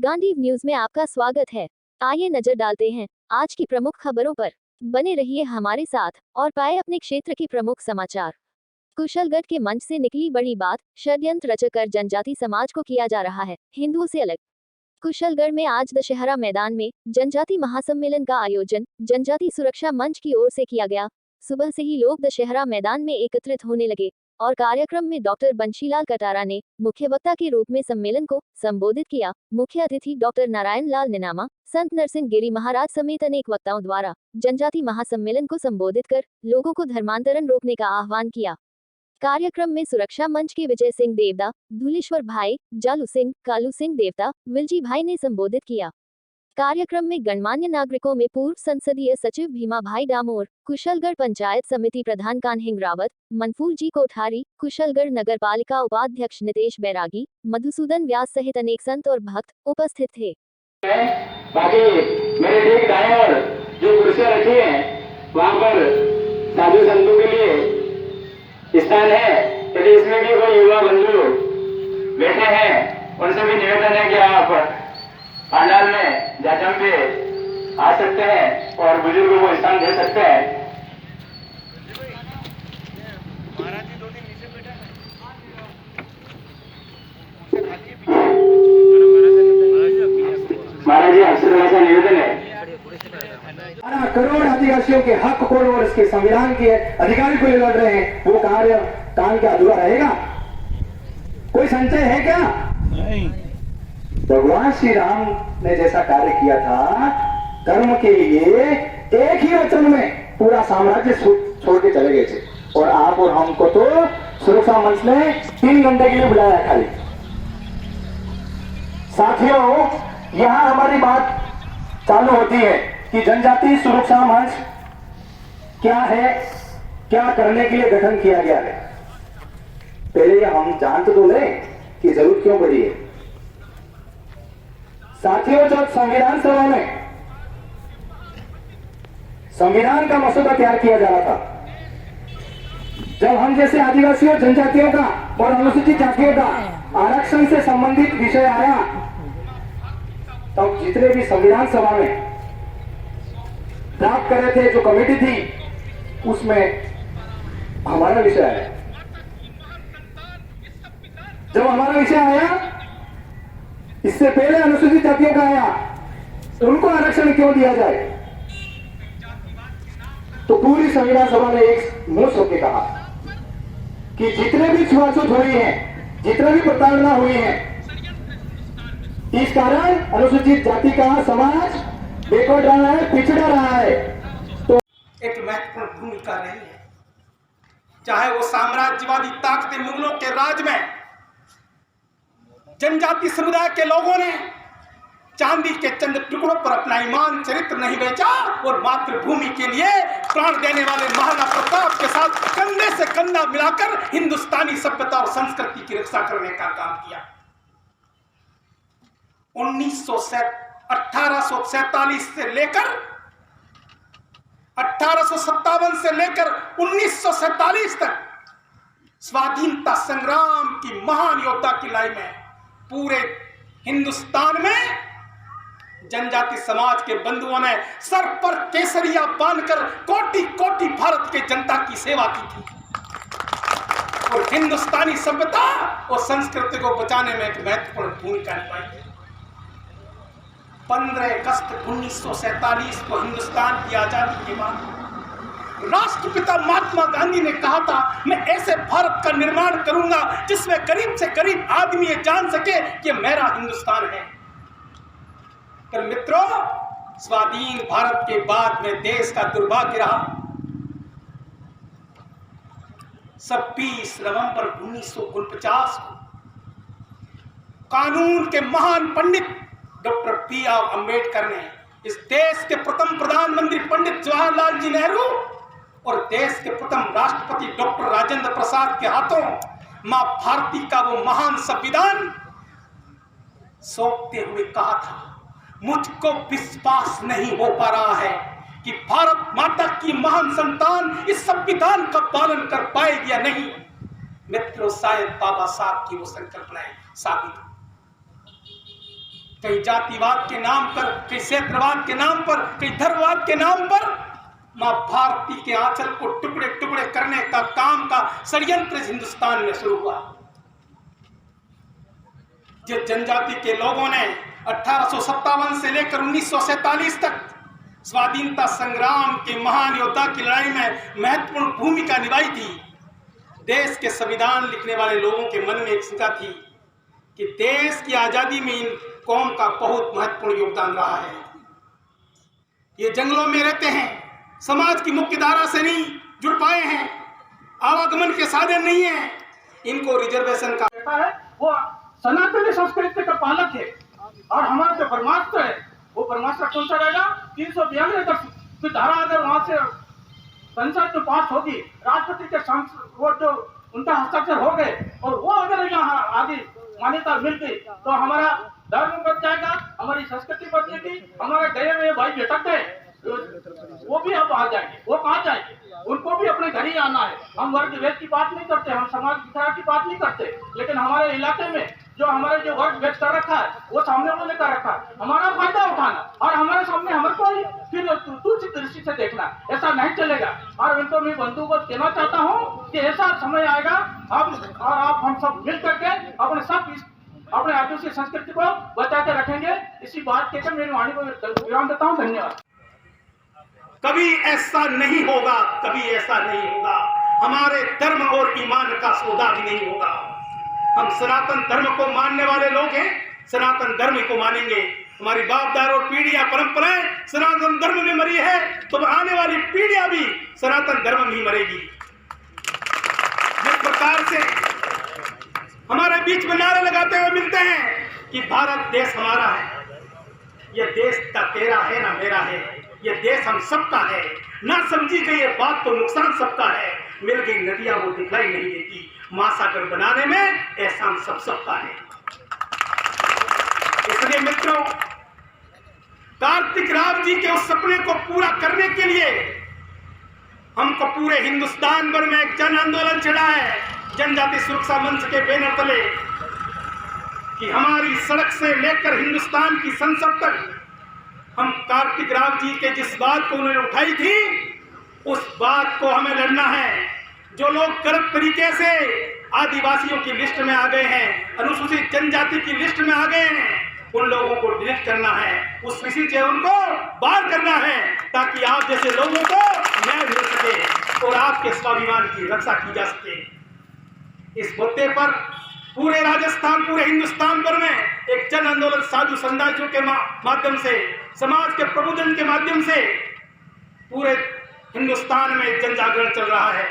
Gandhi news में आपका स्वागत है। आइए नजर डालते हैं आज की प्रमुख खबरों पर। बने रहिए हमारे साथ और पाए अपने क्षेत्र के प्रमुख समाचार। कुशलगढ़ के मंच से निकली बड़ी बात, षड्यंत्र रचकर जनजाति समाज को किया जा रहा है हिंदुओं से अलग। कुशलगढ़ में आज दशहरा मैदान में जनजाति महासम्मेलन का आयोजन जनजाति सुरक्षा मंच की ओर से किया गया। सुबह से ही लोग दशहरा मैदान में एकत्रित होने लगे और कार्यक्रम में डॉक्टर बंशीलाल कटारा ने मुख्य वक्ता के रूप में सम्मेलन को संबोधित किया। मुख्य अतिथि डॉक्टर नारायण लाल निनामा, संत नरसिंह गिरी महाराज समेत अनेक वक्ताओं द्वारा जनजाति महासम्मेलन को संबोधित कर लोगों को धर्मांतरण रोकने का आह्वान किया। कार्यक्रम में सुरक्षा मंच के विजय सिंह देवदा, धुलेश्वर भाई, जालू सिंह, कालू सिंह देवता, विलजी भाई ने संबोधित किया। कार्यक्रम में गणमान्य नागरिकों में पूर्व संसदीय सचिव भीमा भाई डामोर, कुशलगढ़ पंचायत समिति प्रधान कान्हिंग रावत, मनफूल जी कोठारी, कुशलगढ़ नगर पालिका उपाध्यक्ष नितेश बैरागी, मधुसूदन व्यास सहित अनेक संत और भक्त उपस्थित थे। बाकी मेरे ठीक दाएं ओर जो कुर्सियां रखी हैं वहां पर साधु संतों के लिए स्थान है। यदि इसमें भी कोई युवा बंधु बैठे हैं उनसे भी निवेदन है कि आप पंडाल में जाजम पे आ सकते हैं और बुजुर्गों को स्थान दे सकते हैं। महाराज जी आपसे थोड़ा सा निवेदन है। 12 करोड़ आदिवासियों के हक को और इसके संविधान के अधिकार को लड़ रहे हैं, वो कार्य काम क्या अधूरा रहेगा? कोई संचय है क्या? नहीं। भगवान श्री राम ने जैसा कार्य किया था धर्म के लिए, एक ही वचन में पूरा साम्राज्य छोड़ के चले गए थे, और आप और हमको तो सुरक्षा मंच ने 3 घंटे के लिए बुलाया खाली। साथियों, यहां हमारी बात चालू होती है कि जनजाति सुरक्षा मंच क्या है, क्या करने के लिए गठन किया गया है। पहले हम जान तो लें कि जरूरत क्यों पड़ी है। साथियों, जब संविधान सभा में संविधान का मसौदा तैयार किया जा रहा था, जब हम जैसे आदिवासियों, जनजातियों का और अनुसूचित जातियों का आरक्षण से संबंधित विषय आया, तब जितने भी संविधान सभा में ड्राफ्ट कर रहे थे, जो कमेटी थी, उसमें हमारा विषय आया। जब हमारा विषय आया, इससे पहले अनुसूचित जातियों का आया, तो उनको आरक्षण क्यों दिया जाए? तो पूरी संविधान सभा ने एक मुंह होकर कहा कि जितने भी छुआछूत हुई है, जितने भी प्रताड़ना हुई है, इस कारण अनुसूचित जाति का समाज बैकवर्ड रहा है, पिछड़ा रहा है। तो एक महत्वपूर्ण भूमिका रही है। चाहे वो साम्राज्यवादी ताकतें मुगलों के राज में जनजाति समुदाय के लोगों ने चांदी के चंद टुकड़ों पर अपना ईमान चरित्र नहीं बेचा और मातृभूमि के लिए प्राण देने वाले महाराणा प्रताप के साथ कंधे से कंधा मिलाकर हिंदुस्तानी सभ्यता और संस्कृति की रक्षा करने का काम किया। 1847 से लेकर 1857 से लेकर 1947 तक स्वाधीनता संग्राम की महान योद्धा की लड़ाई में पूरे हिंदुस्तान में जनजाति समाज के बंधुओं ने सर पर केसरिया बांधकर कोटि कोटि भारत के जनता की सेवा की थी और हिंदुस्तानी सभ्यता और संस्कृति को बचाने में एक महत्वपूर्ण भूमिका निभाई है। 15 अगस्त 1947 को हिंदुस्तान की आजादी के बाद राष्ट्रपिता महात्मा गांधी ने कहा था, मैं ऐसे भारत का निर्माण करूंगा जिसमें गरीब से गरीब आदमी ये जान सके कि मेरा हिंदुस्तान है। तो मित्रों, स्वाधीन भारत के बाद में देश का दुर्भाग्य रहा। 26 नवंबर 1949 को कानून के महान पंडित डॉक्टर B.R. अम्बेडकर ने इस देश के प्रथम प्रधानमंत्री पंडित जवाहरलाल जी नेहरू और देश के प्रथम राष्ट्रपति डॉक्टर राजेंद्र प्रसाद के हाथों मां भारती का वो महान संविधान सौंपते हुए कहा था, मुझको विश्वास नहीं हो पा रहा है कि भारत माता की महान संतान इस संविधान का पालन कर पाएगी या नहीं। मित्रों, शायद बाबा साहब की वो संकल्पनाएं साबित कहीं जातिवाद के नाम पर, कहीं क्षेत्रवाद के नाम पर, कहीं धर्मवाद के नाम पर मां भारती के आंचल को टुकड़े टुकड़े करने का काम का षड्यंत्र हिंदुस्तान में शुरू हुआ। जिस जनजाति के लोगों ने 1857 से लेकर 1947 तक स्वाधीनता संग्राम के महान योद्धा की लड़ाई में महत्वपूर्ण भूमिका निभाई थी, देश के संविधान लिखने वाले लोगों के मन में एक शिका थी कि देश की आजादी में इन कौम का बहुत महत्वपूर्ण योगदान रहा है। ये जंगलों में रहते हैं, समाज की मुख्य धारा से नहीं जुड़ पाए हैं, आवागमन के साधन नहीं है, इनको रिजर्वेशन का है, वो सनातनी संस्कृति का पालक है। और हमारा जो ब्रह्मास्त्र है वो ब्रह्मास्त्र कौन सा रहेगा? 392 धारा अगर वहां से संसद जो पास होगी, राष्ट्रपति के वो जो उनका हस्ताक्षर हो गए और वो अगर यहाँ आदि मान्यता मिल गई तो हमारा धर्म बच जाएगा, हमारी संस्कृति बच जाएगी, हमारे गए हुए भाई भटक गए वो भी अब आ जाएंगे। वो कहाँ जाएंगे? उनको भी अपने घर ही आना है। हम वर्ग भेद की बात नहीं करते, हम समाज विचार की बात नहीं करते, लेकिन हमारे इलाके में जो हमारे जो वर्ग भेद कर रखा है वो सामने वाले कर रखा है, हमारा फायदा उठाना और हमारे सामने हमारे को फिर तुच्छ दृष्टि से देखना, ऐसा नहीं चलेगा। और इनको मैं बंधु को कहना चाहता हूँ कि ऐसा समय आएगा आप हम सब मिल करके अपने आदिवासी संस्कृति को बचा के रखेंगे। इसी बात के मेरी वाणी को विराम देता हूँ। धन्यवाद। कभी ऐसा नहीं होगा, कभी ऐसा नहीं होगा, हमारे धर्म और ईमान का सौदा भी नहीं होगा। हम सनातन धर्म को मानने वाले लोग हैं, सनातन धर्म को मानेंगे। हमारी बापदार और पीढ़ियां परंपराएं सनातन धर्म में मरी है, तो आने वाली पीढ़ियां भी सनातन धर्म में ही मरेगी। जिस प्रकार से हमारे बीच में नारे लगाते हुए मिलते हैं कि भारत देश हमारा है, यह देश ना तेरा है ना मेरा है, यह देश हम सबका है, ना समझी गई ये बात तो नुकसान सबका है। मिल गई नदियां वो दिखाई नहीं देती, महासागर बनाने में एहसान सबका है। इसलिए मित्रों, कार्तिक राव जी के उस सपने को पूरा करने के लिए हमको पूरे हिंदुस्तान भर में एक जन आंदोलन चला है, जनजाति सुरक्षा मंच के बैनर तले, कि हमारी सड़क से लेकर हिंदुस्तान की संसद तक हम कार्तिक राव जी के जिस बात को उन्होंने उठाई थी उस बात को हमें लड़ना है। जो लोग गलत तरीके से आदिवासियों की लिस्ट में आ गए हैं, अनुसूचित जनजाति की लिस्ट में आ गए हैं, उन लोगों को डिलीट करना है, उस किसी से उनको बाहर करना है, ताकि आप जैसे लोगों को न्याय मिल सके और आपके स्वाभिमान की रक्षा की जा सके। इस मुद्दे पर पूरे राजस्थान, पूरे हिंदुस्तान भर में एक जन आंदोलन साधु संदाइयों के माध्यम से, समाज के प्रबुद्धन के माध्यम से पूरे हिंदुस्तान में जन जागरण चल रहा है।